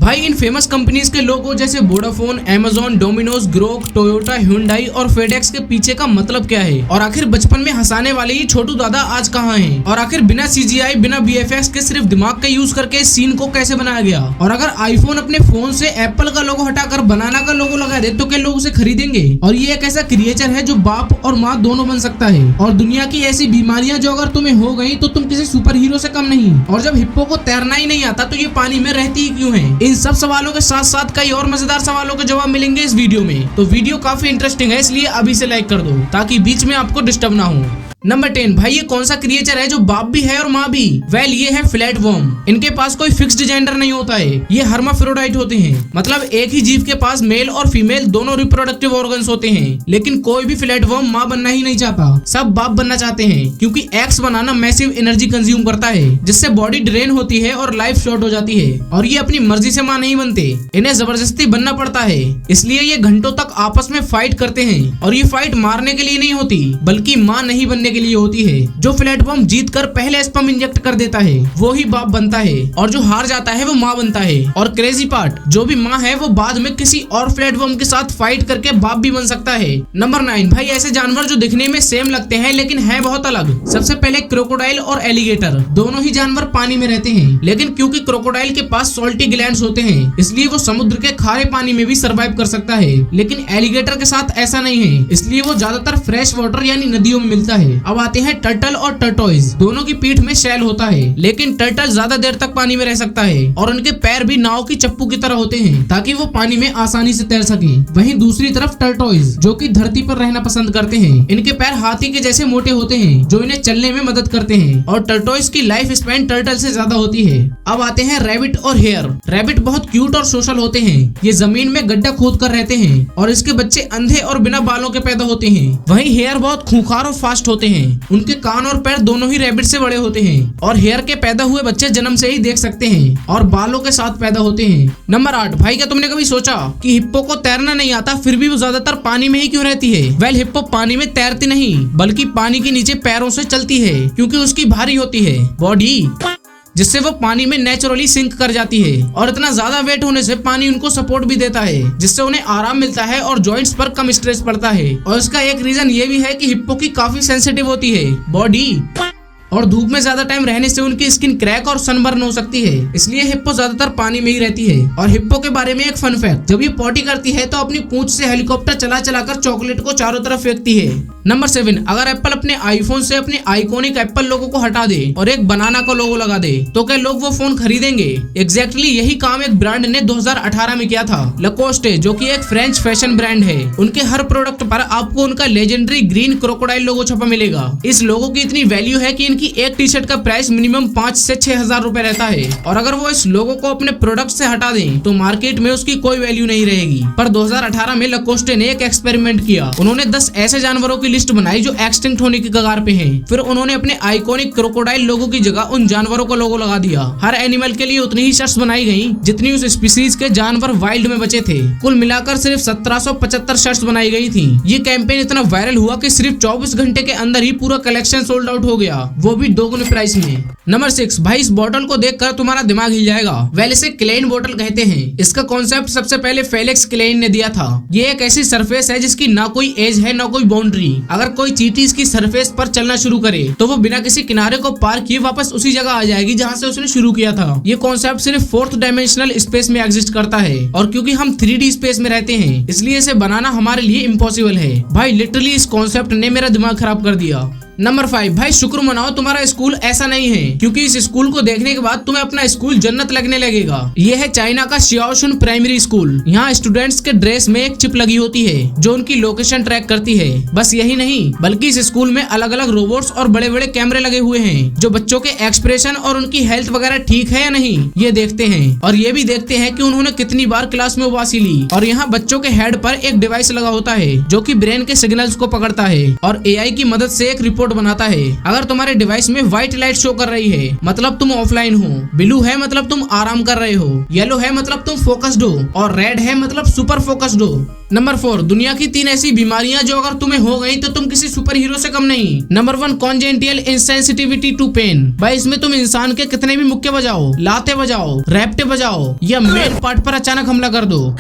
भाई इन famous companies के लोगो जैसे Vodafone, Amazon, Domino's, Grok, Toyota, Hyundai और फेडेक्स के पीछे का मतलब क्या है? और आखिर बचपन में हंसाने वाले ही छोटू दादा आज कहाँ हैं? और आखिर बिना CGI, बिना VFX के सिर्फ दिमाग का यूज करके इस सीन को कैसे बनाया गया? और अगर आईफोन अपने फोन से एप्पल का लोगो हटाकर बनाना का लोगो लगा दे तो क्या लोग उसे खरीदेंगे? और ये एक ऐसा क्रिएचर है जो बाप और माँ दोनों बन सकता है। और दुनिया की ऐसी बीमारियां जो अगर तुम्हें हो गई तो तुम किसी सुपर हीरो से कम नहीं। और जब हिप्पो को तैरना ही नहीं आता तो ये पानी में रहती ही क्यों है? इन सब सवालों के साथ साथ कई और मजेदार सवालों के जवाब मिलेंगे इस वीडियो में। तो वीडियो काफी इंटरेस्टिंग है, इसलिए अभी से लाइक कर दो ताकि बीच में आपको डिस्टर्ब ना हो। नंबर 10, भाई ये कौन सा क्रिएचर है जो बाप भी है और माँ भी? वेल ये है फ्लैटवर्म। इनके पास कोई फिक्स्ड जेंडर नहीं होता है, ये हर्माफ्रोडाइट होते हैं। मतलब एक ही जीव के पास मेल और फीमेल दोनों रिप्रोडक्टिव ऑर्गन्स होते हैं। लेकिन कोई भी फ्लैटवर्म माँ बनना ही नहीं चाहता, सब बाप बनना चाहते हैं, क्योंकि एग्स बनाना मैसिव एनर्जी कंज्यूम करता है, जिससे बॉडी ड्रेन होती है और लाइफ शॉर्ट हो जाती है। और ये अपनी मर्जी से माँ नहीं बनते, इन्हें जबरदस्ती बनना पड़ता है। इसलिए ये घंटों तक आपस में फाइट करते हैं। और ये फाइट मारने के लिए नहीं होती, बल्कि माँ नहीं बनने के लिए होती है। जो फ्लैटवर्म जीत कर पहले स्पर्म इंजेक्ट कर देता है वो ही बाप बनता है, और जो हार जाता है वो माँ बनता है। और क्रेजी पार्ट, जो भी माँ है वो बाद में किसी और फ्लैटवर्म के साथ फाइट करके बाप भी बन सकता है। नंबर 9, भाई ऐसे जानवर जो दिखने में सेम लगते हैं लेकिन है बहुत अलग। सबसे पहले क्रोकोडाइल और एलिगेटर, दोनों ही जानवर पानी में रहते हैं, लेकिन क्योंकि क्रोकोडाइल के पास सॉल्टी ग्लैंड्स होते हैं इसलिए वो समुद्र के खारे पानी में भी सर्वाइव कर सकता है। लेकिन एलिगेटर के साथ ऐसा नहीं है, इसलिए वो ज्यादातर फ्रेश वाटर यानी नदियों में मिलता है। अब आते हैं टर्टल और टर्टोइज। दोनों की पीठ में शेल होता है, लेकिन टर्टल ज्यादा देर तक पानी में रह सकता है और उनके पैर भी नाव की चप्पू की तरह होते हैं ताकि वो पानी में आसानी से तैर सके। वहीं दूसरी तरफ टर्टोइज जो कि धरती पर रहना पसंद करते हैं, इनके पैर हाथी के जैसे मोटे होते हैं जो इन्हें चलने में मदद करते हैं। और टर्टोइज की लाइफ स्पैन टर्टल से ज्यादा होती है। अब आते हैं रैबिट और हेयर। रैबिट बहुत क्यूट और सोशल होते हैं। ये जमीन में गड्ढा खोद कर रहते हैं और इसके बच्चे अंधे और बिना बालों के पैदा होते हैं। वहीं हेयर बहुत खूंखार और फास्ट होते हैं। उनके कान और पैर दोनों ही रैबिट से बड़े होते हैं और हेयर के पैदा हुए बच्चे जन्म से ही देख सकते हैं और बालों के साथ पैदा होते हैं। नंबर 8, भाई क्या तुमने कभी सोचा कि हिप्पो को तैरना नहीं आता फिर भी वो ज्यादातर पानी में ही क्यों रहती है? वेल हिप्पो पानी में तैरती नहीं बल्कि पानी के नीचे पैरों से चलती है, क्योंकि उसकी भारी होती है बॉडी, जिससे वो पानी में नेचुरली सिंक कर जाती है। और इतना ज्यादा वेट होने से पानी उनको सपोर्ट भी देता है, जिससे उन्हें आराम मिलता है और जॉइंट्स पर कम स्ट्रेस पड़ता है। और इसका एक रीजन ये भी है कि हिप्पो की काफी सेंसिटिव होती है बॉडी, और धूप में ज्यादा टाइम रहने से उनकी स्किन क्रैक और सनबर्न हो सकती है, इसलिए हिप्पो ज्यादातर पानी में ही रहती है। और हिप्पो के बारे में एक फन फैक्ट, जब ये पॉटी करती है तो अपनी पूंछ से हेलीकॉप्टर चला चलाकर चॉकलेट को चारों तरफ फेंकती है। नंबर 7, अगर एप्पल अपने आईफोन से अपने आइकॉनिक एप्पल लोगो को हटा दे और एक बनाना का लोगो लगा दे तो क्या लोग वो फोन खरीदेंगे? एग्जैक्टली यही काम एक ब्रांड ने 2018 में किया था। लकोस्टे जो कि एक फ्रेंच फैशन ब्रांड है, उनके हर प्रोडक्ट पर आपको उनका लेजेंडरी ग्रीन क्रोकोडाइल लोगो छपा मिलेगा। इस लोगो की इतनी वैल्यू है कि कि एक टी शर्ट का प्राइस मिनिमम 5 से 6 हजार रुपए रहता है। और अगर वो इस लोगो को अपने प्रोडक्ट से हटा दें तो मार्केट में उसकी कोई वैल्यू नहीं रहेगी। पर 2018 में लकोस्टे ने एक एक्सपेरिमेंट किया। उन्होंने 10 ऐसे जानवरों की लिस्ट बनाई जो एक्सटिंक्ट होने की कगार पे हैं। फिर उन्होंने अपने आइकॉनिक क्रोकोडाइल लोगो की जगह उन जानवरों का लोगो लगा दिया। हर एनिमल के लिए उतनी ही शर्ट्स बनाई गई जितनी उस स्पीसीज के जानवर वाइल्ड में बचे थे। कुल मिलाकर सिर्फ 1775 शर्ट्स बनाई गई थी। ये कैंपेन इतना वायरल हुआ कि सिर्फ 24 घंटे के अंदर ही पूरा कलेक्शन सोल्ड आउट हो गया, वो भी 2 गुने प्राइस में। नंबर 6, भाई इस बोतल को देखकर तुम्हारा दिमाग हिल जाएगा। वेल इसे क्लेन बोतल कहते हैं। इसका कॉन्सेप्ट सबसे पहले फेलिक्स क्लेन ने दिया था। ये एक ऐसी सरफेस है जिसकी ना कोई एज है ना कोई बाउंड्री। अगर कोई चींटी इसकी सरफेस पर चलना शुरू करे तो वो बिना किसी किनारे को पार किए वापस उसी जगह आ जाएगी जहाँ से उसने शुरू किया था। ये कॉन्सेप्ट सिर्फ 4th डायमेंशनल स्पेस में एग्जिस्ट करता है, और क्योंकि हम 3D स्पेस में रहते हैं इसलिए इसे बनाना हमारे लिए इम्पॉसिबल है। भाई लिटरली इस कॉन्सेप्ट ने मेरा दिमाग खराब कर दिया। नंबर 5, भाई शुक्र मनाओ तुम्हारा स्कूल ऐसा नहीं है, क्योंकि इस स्कूल को देखने के बाद तुम्हें अपना स्कूल जन्नत लगने लगेगा। ये है चाइना का शियाओशुन प्राइमरी स्कूल। यहाँ स्टूडेंट्स के ड्रेस में एक चिप लगी होती है जो उनकी लोकेशन ट्रैक करती है। बस यही नहीं, बल्कि इस स्कूल में अलग अलग रोबोट्स और बड़े बड़े कैमरे लगे हुए हैं जो बच्चों के एक्सप्रेशन और उनकी हेल्थ वगैरह ठीक है या नहीं ये देखते हैं। और ये भी देखते हैं कि उन्होंने कितनी बार क्लास में उबासी ली। और यहाँ बच्चों के हेड पर एक डिवाइस लगा होता है जो कि ब्रेन के सिग्नल्स को पकड़ता है और AI की मदद से एक रिपोर्ट रिपोर्ट बनाता है। अगर तुम्हारे डिवाइस में व्हाइट लाइट शो कर रही है मतलब तुम ऑफलाइन हो, ब्लू है मतलब तुम आराम कर रहे हो, येलो है मतलब तुम फोकस्ड हो और रेड है मतलब सुपर फोकस्ड हो। नंबर 4, दुनिया की 3 ऐसी बीमारियां जो अगर तुम्हें हो गई तो तुम किसी सुपर हीरो से कम नहीं। Number 1, congenital insensitivity to pain. भाई इसमें तुम इंसान के कितने भी मुक्के बजाओ, लाते बजाओ, रैप्टे बजाओ या मेन पार्ट पर अचानक हमला कर दो,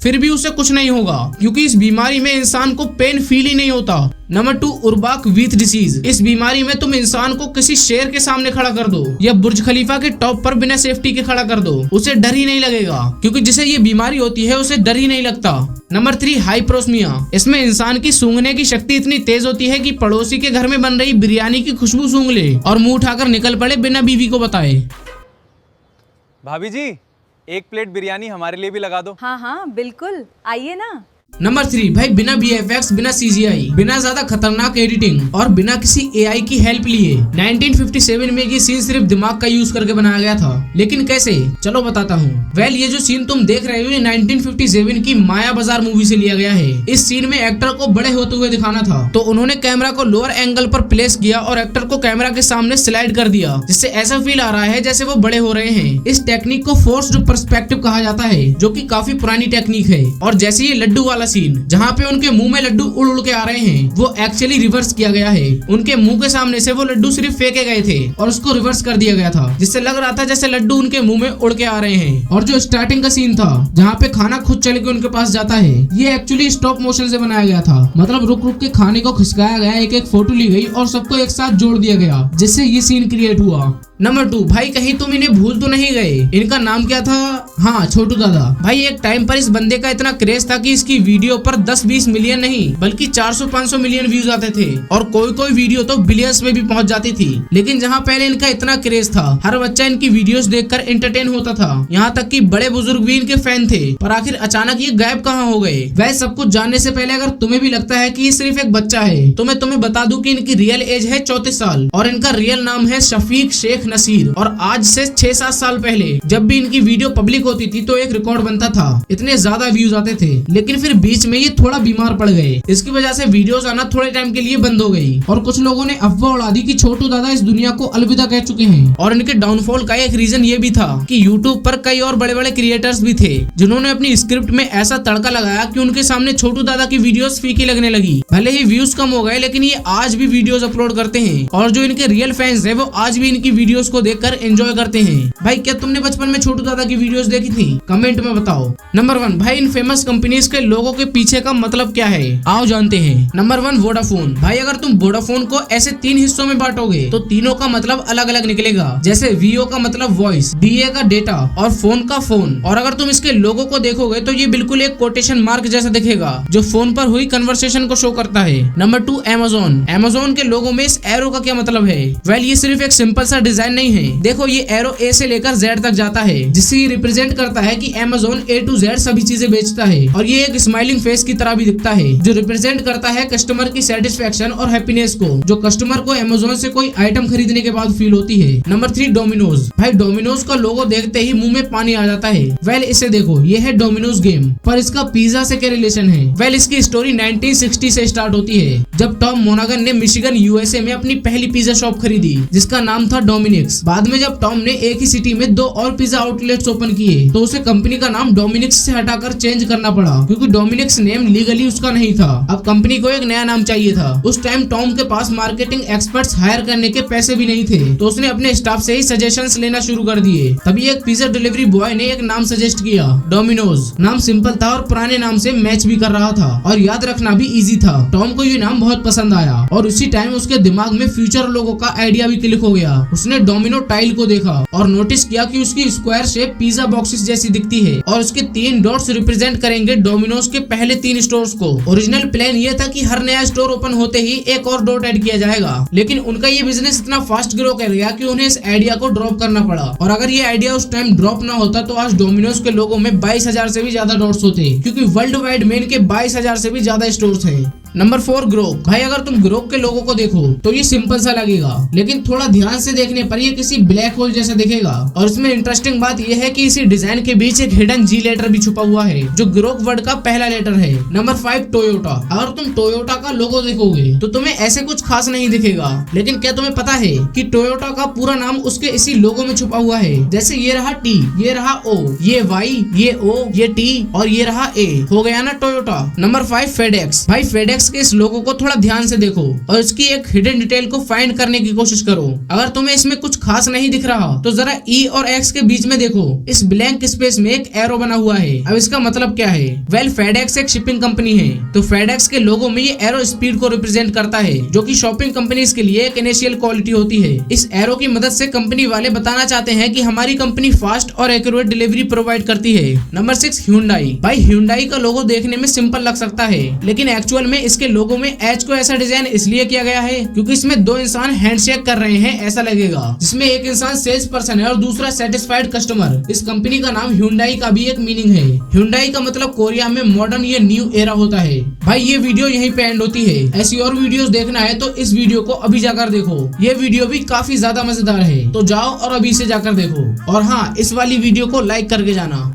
फिर भी उसे कुछ नहीं होगा क्योंकि इस बीमारी में इंसान को पेन फील ही नहीं होता। नंबर 2, उर्बाक वीथ डिसीज। इस बीमारी में तुम इंसान को किसी शेर के सामने खड़ा कर दो या बुर्ज खलीफा के टॉप पर बिना सेफ्टी के खड़ा कर दो, उसे डर ही नहीं लगेगा क्योंकि जिसे ये बीमारी होती है उसे डर ही नहीं लगता। नंबर 3, हाइप्रोस्मिया। इसमें इंसान की सूंघने की शक्ति इतनी तेज होती है कि पड़ोसी के घर में बन रही बिरयानी की खुशबू सूंघ ले और मुंह उठाकर निकल पड़े बिना बीवी को बताए। भाभी जी, एक प्लेट बिरयानी हमारे लिए भी लगा दो। हाँ हाँ बिल्कुल, आइए ना। नंबर 3, भाई बिना VFX, बिना CGI, बिना ज्यादा खतरनाक एडिटिंग और बिना किसी AI की हेल्प लिए 1957 में ये सीन सिर्फ दिमाग का यूज करके बनाया गया था। लेकिन कैसे, चलो बताता हूँ। वेल, ये जो सीन तुम देख रहे हो ये 1957 की माया बाजार मूवी से लिया गया है। इस सीन में एक्टर को बड़े होते हुए दिखाना था तो उन्होंने कैमरा को लोअर एंगल पर प्लेस किया और एक्टर को कैमरा के सामने स्लाइड कर दिया, जिससे ऐसा फील आ रहा है जैसे वो बड़े हो रहे हैं। इस टेक्निक को फोर्स्ड पर्सपेक्टिव कहा जाता है जो कि काफी पुरानी टेक्निक है। और जैसे ये लड्डू वाला सीन जहाँ पे उनके मुंह में लड्डू उड़ उड़ के आ रहे हैं वो एक्चुअली रिवर्स किया गया है। उनके मुंह के सामने से वो लड्डू सिर्फ फेंके गए थे और उसको रिवर्स कर दिया गया था, जिससे लग रहा था जैसे लड्डू उनके मुंह में उड़ के आ रहे हैं। और जो स्टार्टिंग का सीन था जहाँ पे खाना खुद चल के उनके पास जाता है, ये एक्चुअली स्टॉप मोशन से बनाया गया था। मतलब रुक रुक के खाने को खिसकाया गया, एक एक फोटो ली गई और सबको एक साथ जोड़ दिया गया, जिससे ये सीन क्रिएट हुआ। नंबर 2, भाई कहीं तुम इन्हें भूल तो नहीं गए, इनका नाम क्या था? हाँ, छोटू दादा। भाई एक टाइम पर इस बंदे का इतना क्रेज था कि इसकी वीडियो पर 10-20 मिलियन नहीं बल्कि 400-500 मिलियन व्यूज आते थे और कोई कोई वीडियो तो बिलियंस में भी पहुंच जाती थी। लेकिन जहाँ पहले इनका इतना क्रेज था, हर बच्चा इनकी वीडियोस देखकर एंटरटेन होता था, यहाँ तक कि बड़े बुजुर्ग भी इनके फैन थे। पर आखिर अचानक ये गायब कहाँ हो गए? वह सब कुछ जानने से पहले अगर तुम्हें भी लगता है कि ये सिर्फ एक बच्चा है तो मैं तुम्हें बता दूं कि इनकी रियल एज है 34 साल और इनका रियल नाम है शफीक शेख नसीर। और आज से 6-7 साल पहले जब भी इनकी वीडियो पब्लिक होती थी तो एक रिकॉर्ड बनता था, इतने ज्यादा व्यूज आते थे। लेकिन फिर बीच में ये थोड़ा बीमार पड़ गए, इसकी वजह से वीडियोस आना थोड़े टाइम के लिए बंद हो गई और कुछ लोगों ने अफवाह उड़ा दी कि छोटू दादा इस दुनिया को अलविदा कह चुके हैं। और इनके डाउनफॉल का एक रीजन ये भी था कि यूट्यूब पर कई और बड़े बड़े क्रिएटर्स भी थे जिन्होंने अपनी स्क्रिप्ट में ऐसा तड़का लगाया कि उनके सामने छोटू दादा की वीडियोस फीकी लगने लगी। भले ही व्यूज कम हो गए लेकिन ये आज भी वीडियोस अपलोड करते हैं और जो इनके रियल फैंस है वो आज भी इनकी वीडियोस को देखकर एंजॉय करते हैं। भाई क्या तुमने बचपन में छोटू दादा की वीडियोस देखी थी? कमेंट में बताओ। नंबर 1, भाई इन फेमस कंपनीज के लोगों के पीछे का मतलब क्या है, आओ जानते हैं। Number 1, Vodafone. भाई अगर तुम वोडाफोन को ऐसे 3 हिस्सों में बांटोगे तो तीनों का मतलब अलग अलग निकलेगा। जैसे वीओ का मतलब वॉइस, डीए का डेटा और फोन का फोन। और अगर तुम इसके लोगो को देखोगे तो ये बिल्कुल एक कोटेशन मार्क जैसा दिखेगा जो फोन पर हुई कन्वर्सेशन को शो करता है। Number 2, Amazon. अमेज़न के लोगो में इस एरो का क्या मतलब है? वेल ये सिर्फ एक सिंपल सा डिजाइन नहीं है। देखो ये एरो ए से लेकर जेड तक जाता है जिससे ये रिप्रेजेंट करता है कि अमेज़न A to Z सभी चीजें बेचता है। और ये एक स्माइलिंग फेस की तरह भी दिखता है जो रिप्रेजेंट करता है कस्टमर की सेटिस्फेक्शन और हैप्पीनेस को, जो कस्टमर को अमेज़न से कोई आइटम खरीदने के बाद फील होती है। Number 3, Domino's. भाई डोमिनोज का लोगो देखते ही मुंह में पानी आ जाता है। वेल इसे देखो, ये है डोमिनोज गेम, पर इसका पिज्जा से क्या रिलेशन है? वेल इसकी स्टोरी 1960 से स्टार्ट होती है जब टॉम मोनागन ने मिशिगन USA में अपनी पहली पिज्जा शॉप खरीदी जिसका नाम था डोमिनिक्स। बाद में जब टॉम ने एक ही सिटी में 2 और पिज्जा आउटलेट्स ओपन किए तो उसे कंपनी का नाम डोमिनिक्स से हटाकर चेंज करना पड़ा क्योंकि डोमिनिक्स नेम लीगली उसका नहीं था। अब कंपनी को एक नया नाम चाहिए था। उस टाइम टॉम के पास मार्केटिंग एक्सपर्ट्स हायर करने के पैसे भी नहीं थे तो उसने अपने स्टाफ से ही सजेशंस लेना शुरू कर दिए। तभी एक पिज्जा डिलीवरी बॉय ने एक नाम सजेस्ट किया, डोमिनोज। नाम सिंपल था और पुराने नाम से मैच भी कर रहा था और याद रखना भी इजी था। टॉम को ये नाम बहुत पसंद आया और उसी टाइम उसके दिमाग में फ्यूचर लोगो का आइडिया भी क्लिक हो गया। उसने डोमिनो टाइल को देखा और नोटिस किया कि उसकी स्क्वायर शेप पिज्जा बॉक्सेस जैसी दिखती है और उसके 3 डॉट्स रिप्रेजेंट करेंगे डोमिनोज के पहले 3 स्टोर्स को। ओरिजिनल प्लान ये था कि हर नया स्टोर ओपन होते ही एक और डॉट ऐड किया जाएगा, लेकिन उनका ये बिजनेस इतना फास्ट ग्रो कर गया कि उन्हें इस आइडिया को ड्रॉप करना पड़ा। और अगर ये आइडिया उस टाइम ड्रॉप ना होता तो आज डोमिनोज के लोगों में 22,000 से भी ज्यादा डॉट्स होते क्योंकि वर्ल्ड वाइड में इनके 22,000 से भी ज्यादा स्टोर्स है। Number 4 Grok. भाई अगर तुम ग्रोक के लोगो को देखो तो ये सिंपल सा लगेगा, लेकिन थोड़ा ध्यान से देखने पर ये किसी ब्लैक होल जैसा दिखेगा। और इसमें इंटरेस्टिंग बात यह है कि इसी डिजाइन के बीच एक हिडन जी लेटर भी छुपा हुआ है, जो ग्रोक वर्ड का पहला लेटर है। Number 5 Toyota. अगर तुम टोयोटा का लोगो देखोगे तो तुम्हें ऐसे कुछ खास नहीं दिखेगा, लेकिन क्या तुम्हें पता है कि टोयोटा का पूरा नाम उसके इसी लोगो में छुपा हुआ है। जैसे ये रहा टी, ये रहा ओ, ये वाई, ये ओ, ये टी और ये रहा ए। हो गया ना टोयोटा। Number 5 FedEx. भाई फेडेक्स के इस लोगो को थोड़ा ध्यान से देखो और इसकी एक हिडन डिटेल को फाइंड करने की कोशिश करो। अगर तुम्हें इसमें कुछ खास नहीं दिख रहा तो जरा ई और एक्स के बीच में देखो, इस ब्लैंक स्पेस में एक एरो बना हुआ है। अब इसका मतलब क्या है? वेल फेडेक्स एक शिपिंग कंपनी है, तो फेडेक्स के लोगो में ये एरो स्पीड को रिप्रेजेंट करता है, जो कि शॉपिंग कंपनीज के लिए एक इनिशियल क्वालिटी होती है। इस एरो की मदद से कंपनी वाले बताना चाहते हैं कि हमारी कंपनी फास्ट और एक्यूरेट डिलीवरी प्रोवाइड करती है। Number 6 Hyundai। भाई Hyundai का लोगो देखने में सिंपल लग सकता है, लेकिन एक्चुअल में इसके लोगो में एच को ऐसा डिजाइन इसलिए किया गया है क्योंकि इसमें दो इंसान हैंडशेक कर रहे हैं ऐसा लगेगा, जिसमें एक इंसान सेल्स पर्सन है और दूसरा सेटिस्फाइड कस्टमर। इस कंपनी का नाम Hyundai का भी एक मीनिंग है। Hyundai का मतलब कोरिया में मॉडर्न या न्यू एरा होता है। भाई ये वीडियो यहीं पे एंड होती है। ऐसी और वीडियोस देखना है तो इस वीडियो को अभी जाकर देखो, ये वीडियो भी काफी ज्यादा मजेदार है, तो जाओ और अभी से जाकर देखो। और हाँ, इस वाली वीडियो को लाइक करके जाना।